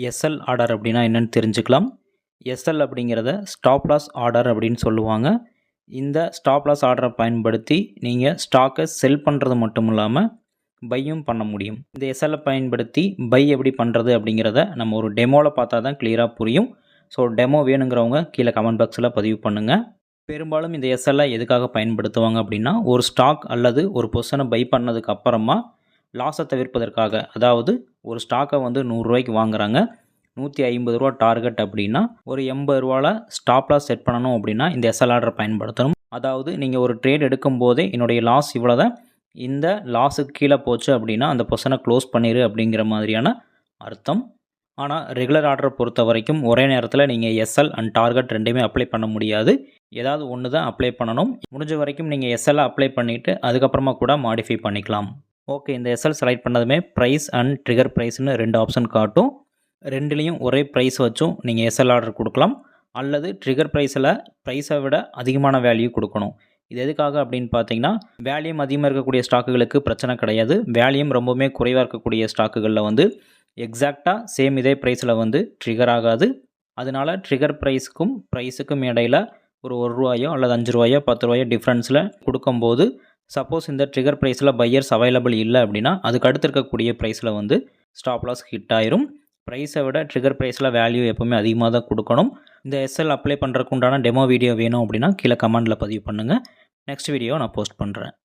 SL order அப்படின்னா என்னென்னு தெரிஞ்சுக்கலாம். எஸ்எல் அப்படிங்கிறத ஸ்டாப் லாஸ் ஆர்டர் அப்படின்னு சொல்லுவாங்க. இந்த ஸ்டாப் லாஸ் ஆர்டரை பயன்படுத்தி நீங்கள் ஸ்டாக்கை செல் பண்ணுறது மட்டும் இல்லாமல் பையும் பண்ண முடியும். இந்த எஸ்எல்லை பயன்படுத்தி பை எப்படி பண்ணுறது அப்படிங்கிறத நம்ம ஒரு டெமோவில் பார்த்தா தான் கிளியராக புரியும். ஸோ டெமோ வேணுங்கிறவங்க கீழே கமெண்ட் பாக்ஸில் பதிவு பண்ணுங்கள். பெரும்பாலும் இந்த எஸ்எல்லை எதுக்காக பயன்படுத்துவாங்க அப்படின்னா, ஒரு ஸ்டாக் அல்லது ஒரு பொசிஷனை பை பண்ணதுக்கு அப்புறமா லாஸை தவிர்ப்பதற்காக. அதாவது ஒரு ஸ்டாக்கை வந்து 100 ரூபாய்க்கு வாங்குறாங்க, 150 ரூபா டார்கெட் அப்படின்னா ஒரு 80 ரூபாவில் ஸ்டாப் லாஸ் செட் பண்ணணும் அப்படின்னா இந்த எஸ்எல் ஆர்டரை பயன்படுத்தணும். அதாவது நீங்கள் ஒரு ட்ரேட் எடுக்கும் போதே என்னுடைய லாஸ் இவ்வளோதான், இந்த லாஸுக்கு கீழே போச்சு அப்படின்னா அந்த பொசிஷனை க்ளோஸ் பண்ணிடு அப்படிங்கிற மாதிரியான அர்த்தம். ஆனால் ரெகுலர் ஆர்டரை பொறுத்த வரைக்கும் ஒரே நேரத்தில் நீங்கள் எஸ்எல் அண்ட் டார்கெட் ரெண்டுமே அப்ளை பண்ண முடியாது. ஏதாவது ஒன்று தான் அப்ளை பண்ணணும். முடிஞ்ச வரைக்கும் நீங்கள் எஸ்எல்லை அப்ளை பண்ணிவிட்டு அதுக்கப்புறமா கூட மாடிஃபை பண்ணிக்கலாம். ஓகே, இந்த எஸ்எல் செலக்ட் பண்ணதுமே ப்ரைஸ் அண்ட் ட்ரிகர் ப்ரைஸ்னு 2 ஆப்ஷன் காட்டும். ரெண்டுலேயும் ஒரே ப்ரைஸ் வச்சும் நீங்கள் எஸ்எல் ஆர்டர் கொடுக்கலாம், அல்லது ட்ரிகர் ப்ரைஸை விட அதிகமான வேல்யூ கொடுக்கணும். இது எதுக்காக அப்படின்னு பார்த்தீங்கன்னா, வேல்யூம் அதிகமாக இருக்கக்கூடிய ஸ்டாக்குகளுக்கு பிரச்சனை கிடையாது. வேல்யூம் ரொம்பவுமே குறைவாக இருக்கக்கூடிய ஸ்டாக்குகளில் வந்து எக்ஸாக்டாக சேம் இதே ப்ரைஸில் வந்து ட்ரிகர் ஆகாது. அதனால் ட்ரிகர் ப்ரைஸுக்கும் இடையில் ஒரு ரூபாயோ அல்லது 5 ரூபாயோ 10 ரூபாயோ டிஃப்ரென்ஸில் கொடுக்கும்போது, சப்போஸ் இந்த ட்ரிகர் ப்ரைஸில் பையர்ஸ் அவைலபிள் இல்லை அப்படின்னா அதுக்கு அடுத்து இருக்கக்கூடிய ப்ரைஸில் வந்து ஸ்டாப் லாஸ் ஹிட் ஆயிரும். ப்ரைஸை விட ட்ரிகர் ப்ரைஸில் வேல்யூ எப்போவுமே அதிகமாக தான் கொடுக்கணும். இந்த எஸ்எல் அப்ளை பண்ணுறதுக்கு உண்டான டெமோ வீடியோ வேணும் அப்படின்னா கீழே கமெண்டில் பதிவு பண்ணுங்கள். நெக்ஸ்ட் வீடியோ நான் போஸ்ட் பண்ணுறேன்.